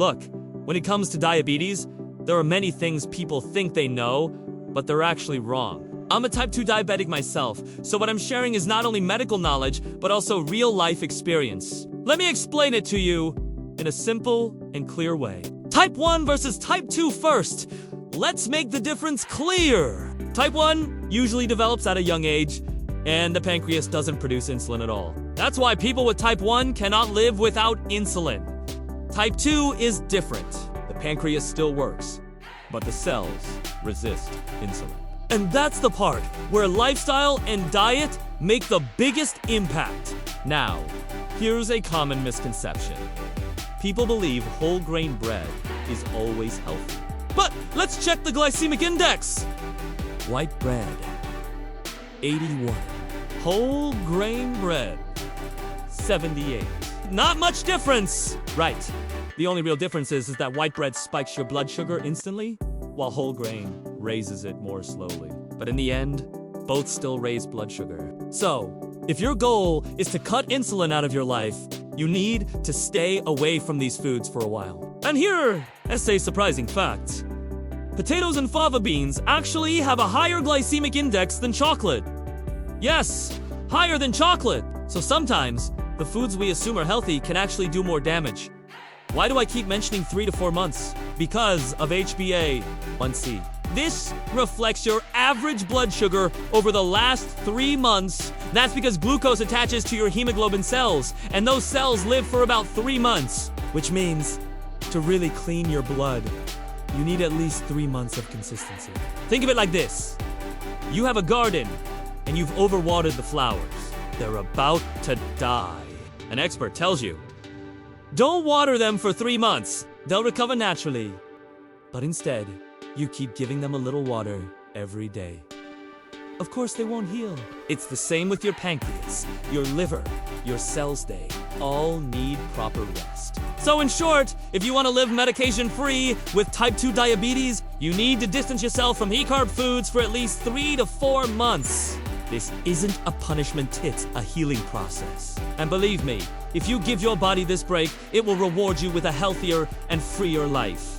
Look, when it comes to diabetes, there are many things people think they know, but they're actually wrong. I'm a type 2 diabetic myself, so what I'm sharing is not only medical knowledge, but also real-life experience. Let me explain it to you in a simple and clear way. Type 1 versus type 2 first. Let's make the difference clear. Type 1 usually develops at a young age, and the pancreas doesn't produce insulin at all. That's why people with type 1 cannot live without insulin. Type 2 is different. The pancreas still works, but the cells resist insulin. And that's the part where lifestyle and diet make the biggest impact. Now, here's a common misconception. People believe whole grain bread is always healthy. But let's check the glycemic index. White bread, 81. Whole grain bread, 78. Not much difference. Right. The only real difference is that white bread spikes your blood sugar instantly, while whole grain raises it more slowly. But in the end, both still raise blood sugar. So, if your goal is to cut insulin out of your life, you need to stay away from these foods for a while. And here is a surprising fact. Potatoes and fava beans actually have a higher glycemic index than chocolate. Yes, higher than chocolate. So sometimes, the foods we assume are healthy can actually do more damage. Why do I keep mentioning 3 to 4 months? Because of HbA1c. This reflects your average blood sugar over the last 3 months. That's because glucose attaches to your hemoglobin cells, and those cells live for about 3 months. Which means, to really clean your blood, you need at least 3 months of consistency. Think of it like this. You have a garden, and you've overwatered the flowers. They're about to die. An expert tells you, don't water them for 3 months. They'll recover naturally. But instead, you keep giving them a little water every day. Of course, they won't heal. It's the same with your pancreas, your liver, your cells. They all need proper rest. So in short, if you want to live medication-free with type 2 diabetes, you need to distance yourself from high-carb foods for at least 3 to 4 months. This isn't a punishment, it's a healing process. And believe me, if you give your body this break, it will reward you with a healthier and freer life.